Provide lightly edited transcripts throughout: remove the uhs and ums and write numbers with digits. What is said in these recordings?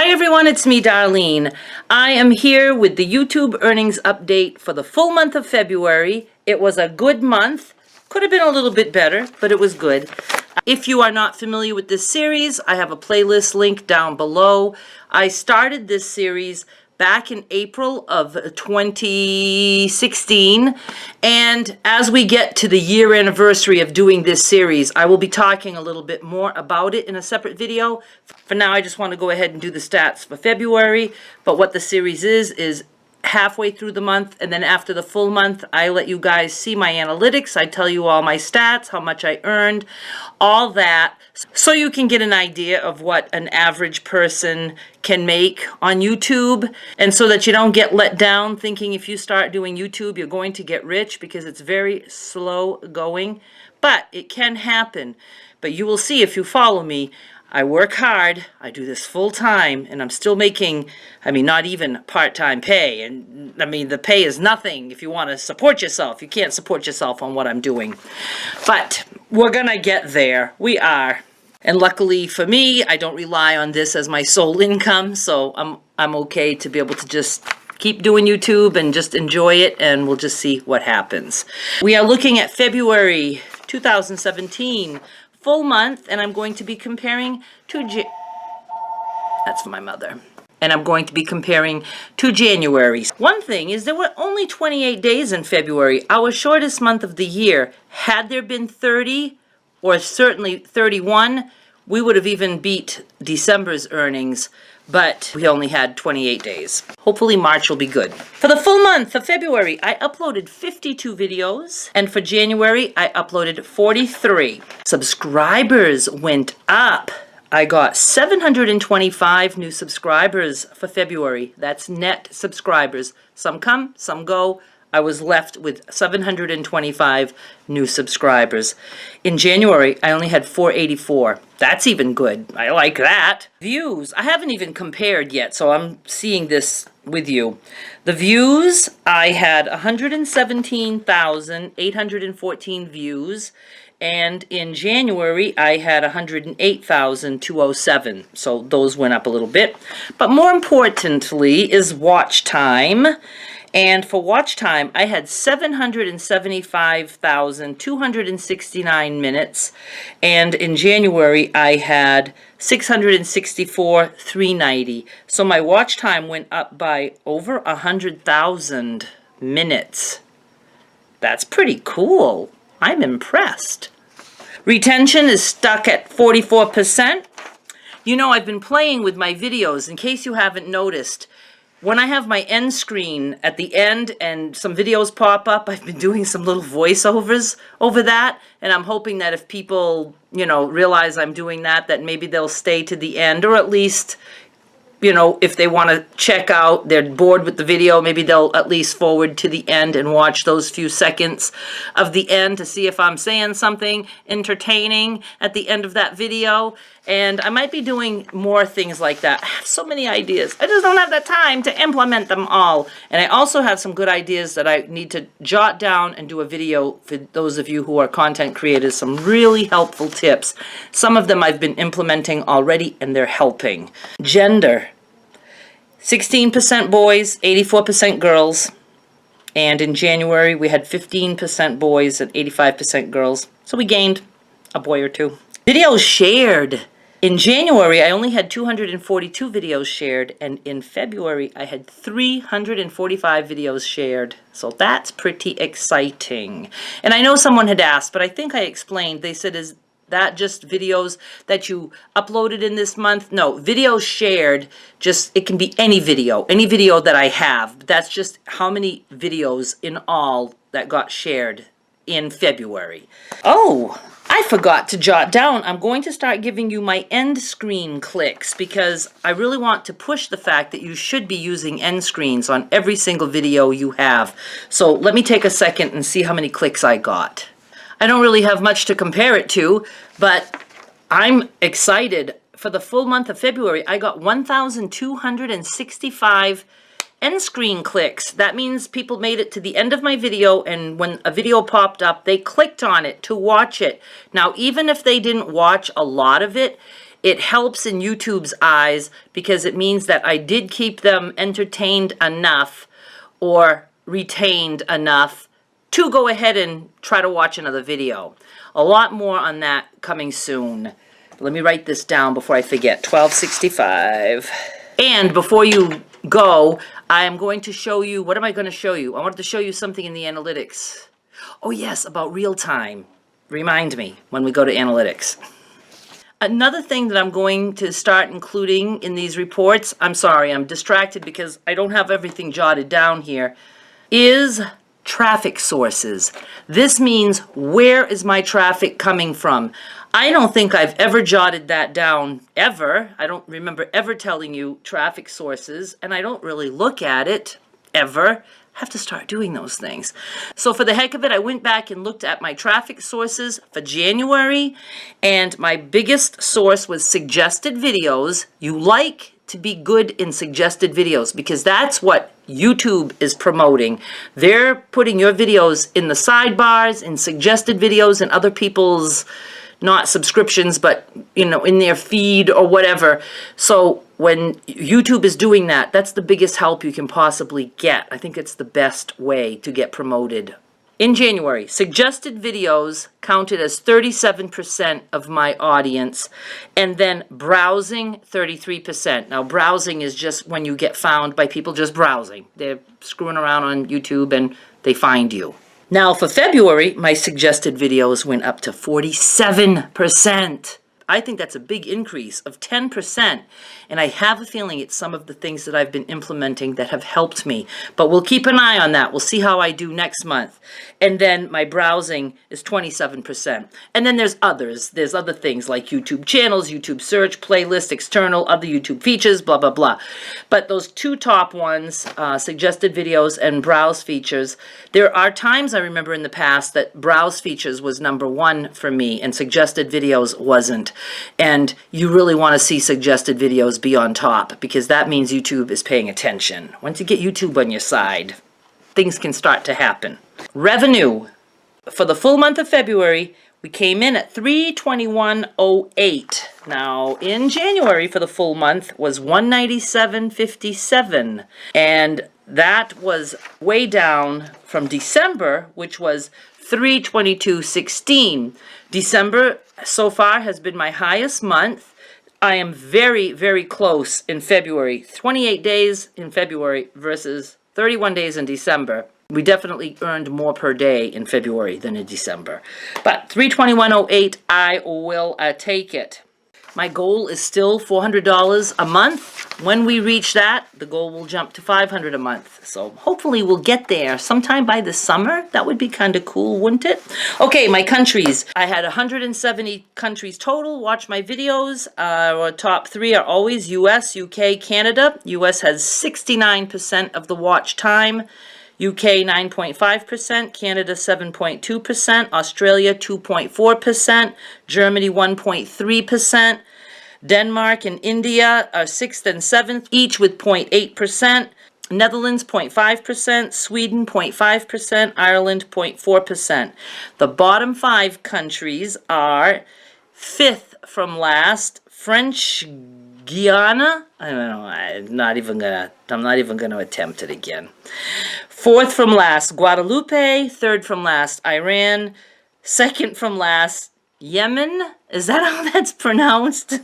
Hi everyone, it's me, Darlene. I am here with the YouTube earnings update for the full month of February. It was a good month. Could have been a little bit better, but it was good. If you are not familiar with this series, I have a playlist link down below. I started this series back in April of 2016, and as we get to the year anniversary of doing this series, I will be talking a little bit more about it in a separate video. For now, I just want to go ahead and do the stats for February, but what the series is halfway through the month, and then after the full month, I let you guys see my analytics. I tell you all my stats, how much I earned, all that, so you can get an idea of what an average person can make on YouTube, and so that you don't get let down thinking if you start doing YouTube, you're going to get rich, because it's very slow going, but it can happen. But you will see if you follow me, I work hard, I do this full time, and I'm still making, not even part-time pay. And the pay is nothing if you want to support yourself. You can't support yourself on what I'm doing. But we're gonna get there. We are. And luckily for me, I don't rely on this as my sole income, so I'm okay to be able to just keep doing YouTube and just enjoy it, and we'll just see what happens. We are looking at February 2017. Full month, and I'm going to be comparing to that's for my mother. And I'm going to be comparing to January. One thing is there were only 28 days in February, our shortest month of the year. Had there been 30, or certainly 31, we would have even beat December's earnings, but we only had 28 days. Hopefully March will be good. For the full month of February, I uploaded 52 videos, and for January, I uploaded 43. Subscribers went up. I got 725 new subscribers for February. That's net subscribers. Some come, some go. I was left with 725 new subscribers. In January, I only had 484. That's even good. I like that. Views. I haven't even compared yet, so I'm seeing this with you. The views, I had 117,814 views. And in January, I had 108,207. So those went up a little bit. But more importantly is watch time. And for watch time, I had 775,269 minutes. And in January, I had 664,390. So my watch time went up by over 100,000 minutes. That's pretty cool. I'm impressed. Retention is stuck at 44%. You know, I've been playing with my videos. In case you haven't noticed, when I have my end screen at the end and some videos pop up, I've been doing some little voiceovers over that, and I'm hoping that if people, realize I'm doing that maybe they'll stay to the end, or at least, if they want to check out, they're bored with the video, maybe they'll at least forward to the end and watch those few seconds of the end to see if I'm saying something entertaining at the end of that video. And I might be doing more things like that. I have so many ideas. I just don't have the time to implement them all. And I also have some good ideas that I need to jot down and do a video for those of you who are content creators, some really helpful tips. Some of them I've been implementing already, and they're helping. Gender. 16% boys, 84% girls. And in January, we had 15% boys and 85% girls. So we gained a boy or two. Videos shared. In January, I only had 242 videos shared, and in February, I had 345 videos shared. So that's pretty exciting. And I know someone had asked, but I think I explained. They said, is that just videos that you uploaded in this month? No, videos shared, it can be any video that I have. That's just how many videos in all that got shared in February. Oh, I forgot to jot down. I'm going to start giving you my end screen clicks, because I really want to push the fact that you should be using end screens on every single video you have. So let me take a second and see how many clicks I got. I don't really have much to compare it to, but I'm excited. For the full month of February, I got 1,265 end screen clicks. That means people made it to the end of my video, and when a video popped up, they clicked on it to watch it. Now, even if they didn't watch a lot of it, It helps in YouTube's eyes because it means that I did keep them entertained enough or retained enough to go ahead and try to watch another video. A lot more on that coming soon. Let me write this down before I forget. 1265. And before you go, I am going to show you, what am I going to show you? I wanted to show you something in the analytics. Oh yes, about real time. Remind me when we go to analytics. Another thing that I'm going to start including in these reports, I'm sorry, I'm distracted because I don't have everything jotted down here, is traffic sources. This means, where is my traffic coming from? I don't think I've ever jotted that down, ever. I don't remember ever telling you traffic sources, and I don't really look at it, ever. I have to start doing those things. So for the heck of it, I went back and looked at my traffic sources for January, and my biggest source was suggested videos. You like to be good in suggested videos because that's what YouTube is promoting. They're putting your videos in the sidebars, in suggested videos, and other people's, not subscriptions, but, you know, in their feed or whatever. So when YouTube is doing that, that's the biggest help you can possibly get. I think it's the best way to get promoted. In January, suggested videos counted as 37% of my audience, and then browsing, 33%. Now, browsing is just when you get found by people just browsing. They're screwing around on YouTube and they find you. Now, for February, my suggested videos went up to 47%. I think that's a big increase of 10%, and I have a feeling it's some of the things that I've been implementing that have helped me. But we'll keep an eye on that. We'll see how I do next month. And then my browsing is 27%. And then there's others. There's other things like YouTube channels, YouTube search, playlist, external, other YouTube features, blah, blah, blah. But those two top ones, suggested videos and browse features, there are times I remember in the past that browse features was #1 for me and suggested videos wasn't. And you really want to see suggested videos be on top because that means YouTube is paying attention. Once you get YouTube on your side, things can start to happen. Revenue. For the full month of February, we came in at $321.08. Now, in January for the full month was $197.57. And that was way down from December, which was $322.16. December so far has been my highest month. I am very, very close in February. 28 days in February versus 31 days in December. We definitely earned more per day in February than in December. But $321.08, I will take it. My goal is still $400 a month. When we reach that, the goal will jump to $500 a month. So hopefully we'll get there sometime by the summer. That would be kind of cool, wouldn't it? Okay, my countries. I had 170 countries total watch my videos. Our top 3 are always US, UK, Canada. US has 69% of the watch time. UK 9.5%, Canada 7.2%, Australia 2.4%, Germany 1.3%, Denmark and India are 6th and 7th, each with 0.8%, Netherlands 0.5%, Sweden 0.5%, Ireland 0.4%. The bottom 5 countries are 5th from last, French Guiana. I don't know. I'm not even gonna attempt it again. 4th from last, Guadeloupe. 3rd from last, Iran. 2nd from last, Yemen. Is that how that's pronounced?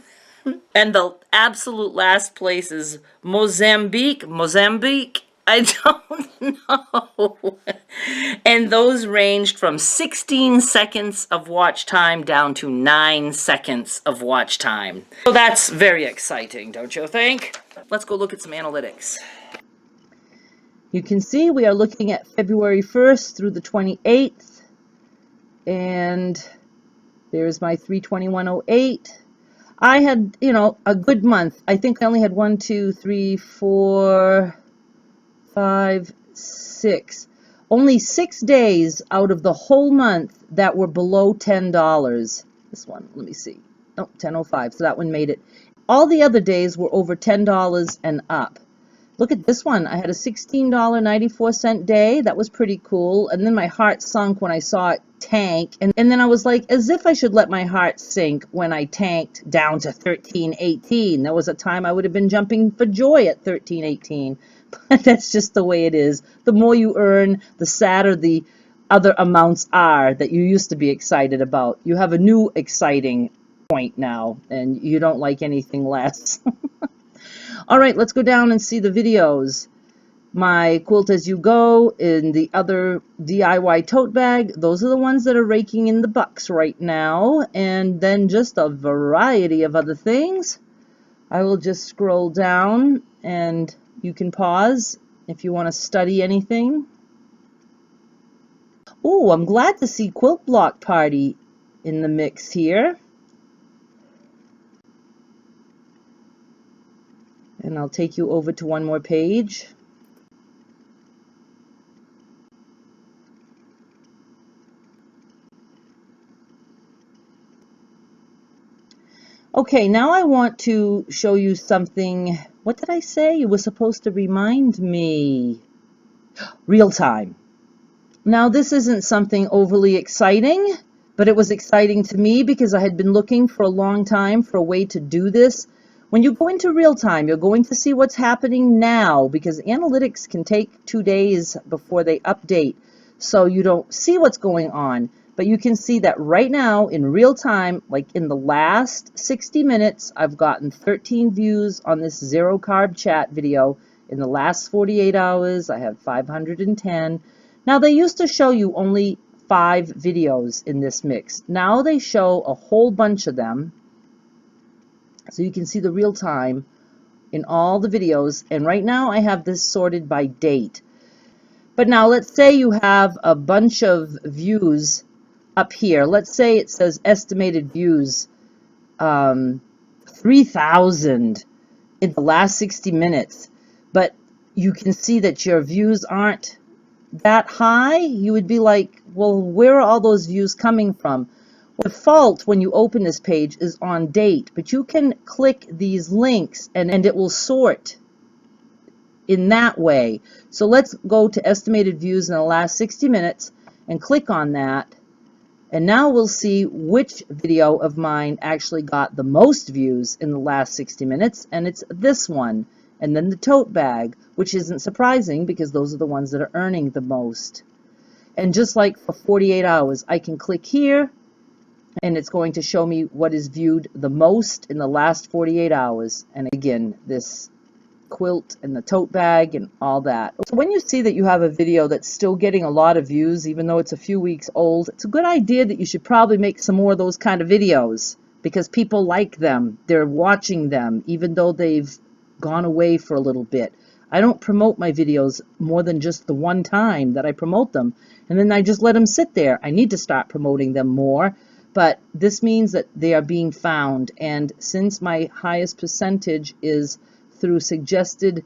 And the absolute last place is Mozambique. I don't know. And those ranged from 16 seconds of watch time down to 9 seconds of watch time. So that's very exciting, don't you think? Let's go look at some analytics. You can see we are looking at February 1st through the 28th. And there's my 321.08. I had, a good month. I think I only had 1, 2, 3, 4, 5, 6. Only 6 days out of the whole month that were below $10. This one, let me see. Oh, 10.05. So that one made it. All the other days were over $10 and up. Look at this one. I had a $16.94 day. That was pretty cool. And then my heart sunk when I saw it tank. And then I was like, as if I should let my heart sink when I tanked down to $13.18. There was a time I would have been jumping for joy at $13.18. But that's just the way it is. The more you earn, the sadder the other amounts are that you used to be excited about. You have a new exciting point now, and you don't like anything less. All right, let's go down and see the videos. My Quilt As You Go in the other DIY tote bag. Those are the ones that are raking in the bucks right now. And then just a variety of other things. I will just scroll down and you can pause if you want to study anything. Oh, I'm glad to see Quilt Block Party in the mix here. And I'll take you over to one more page. Okay, now I want to show you something. What did I say? You were supposed to remind me. Real time. Now, this isn't something overly exciting, but it was exciting to me because I had been looking for a long time for a way to do this. When you go into real time, you're going to see what's happening now because analytics can take 2 days before they update, so you don't see what's going on. But you can see that right now in real time, like in the last 60 minutes, I've gotten 13 views on this zero carb chat video. In the last 48 hours, I have 510. Now, they used to show you only 5 videos in this mix. Now they show a whole bunch of them. So you can see the real time in all the videos. And right now I have this sorted by date. But now let's say you have a bunch of views up here. Let's say it says estimated views 3,000 in the last 60 minutes. But you can see that your views aren't that high. You would be like, well, where are all those views coming from? The default when you open this page is on date, but you can click these links and it will sort in that way. So let's go to estimated views in the last 60 minutes and click on that. And now we'll see which video of mine actually got the most views in the last 60 minutes, and it's this one. And then the tote bag, which isn't surprising because those are the ones that are earning the most. And just like for 48 hours, I can click here and it's going to show me what is viewed the most in the last 48 hours. And again, this quilt and the tote bag and all that. So when you see that you have a video that's still getting a lot of views, even though it's a few weeks old, it's a good idea that you should probably make some more of those kind of videos because people like them. They're watching them, even though they've gone away for a little bit. I don't promote my videos more than just the one time that I promote them, and then I just let them sit there. I need to start promoting them more, but this means that they are being found, and since my highest percentage is through suggested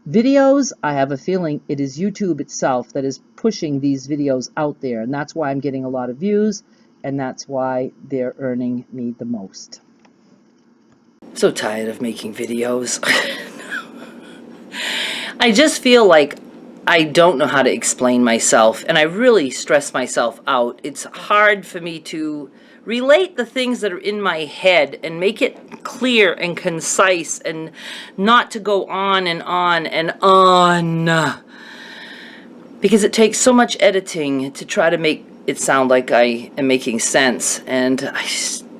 videos, I have a feeling it is YouTube itself that is pushing these videos out there, and that's why I'm getting a lot of views, and that's why they're earning me the most. So tired of making videos. I just feel like I don't know how to explain myself, and I really stress myself out. It's hard for me to relate the things that are in my head and make it clear and concise and not to go on and on and on. Because it takes so much editing to try to make it sound like I am making sense, and I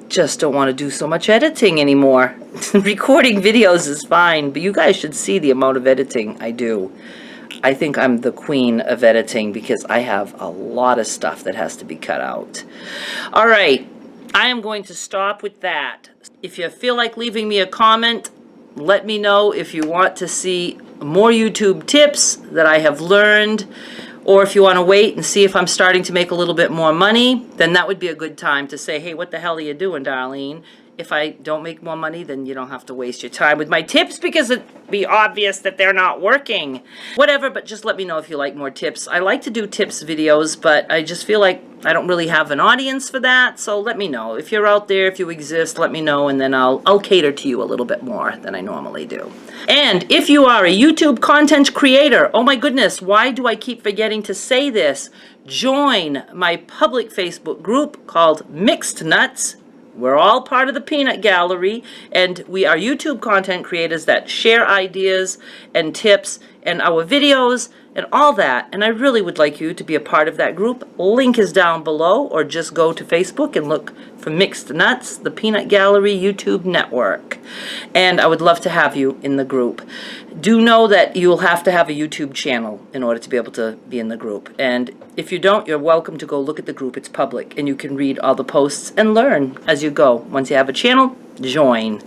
just don't want to do so much editing anymore. Recording videos is fine, but you guys should see the amount of editing I do. I think I'm the queen of editing because I have a lot of stuff that has to be cut out. All right, I am going to stop with that. If you feel like leaving me a comment, let me know if you want to see more YouTube tips that I have learned, or if you want to wait and see if I'm starting to make a little bit more money, then that would be a good time to say, hey, what the hell are you doing, Darlene? if I don't make more money, then you don't have to waste your time with my tips because it'd be obvious that they're not working. Whatever, but just let me know if you like more tips. I like to do tips videos, but I just feel like I don't really have an audience for that, so let me know. If you're out there, if you exist, let me know, and then I'll cater to you a little bit more than I normally do. And if you are a YouTube content creator, oh my goodness, why do I keep forgetting to say this? Join my public Facebook group called Mixed Nuts. We're all part of the Peanut Gallery, and we are YouTube content creators that share ideas and tips and our videos and all that. And I really would like you to be a part of that group. Link is down below, or just go to Facebook and look for Mixed Nuts, the Peanut Gallery YouTube network. And I would love to have you in the group. Do know that you'll have to have a YouTube channel in order to be able to be in the group. And if you don't, you're welcome to go look at the group. It's public, and you can read all the posts and learn as you go. Once you have a channel, join.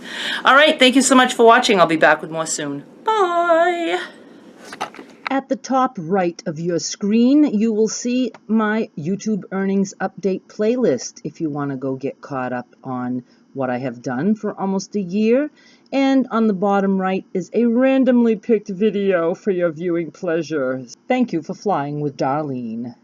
All right, thank you so much for watching. I'll be back with more soon. Bye. At the top right of your screen, you will see my YouTube earnings update playlist if you want to go get caught up on what I have done for almost a year. And on the bottom right is a randomly picked video for your viewing pleasure. Thank you for flying with Darlene.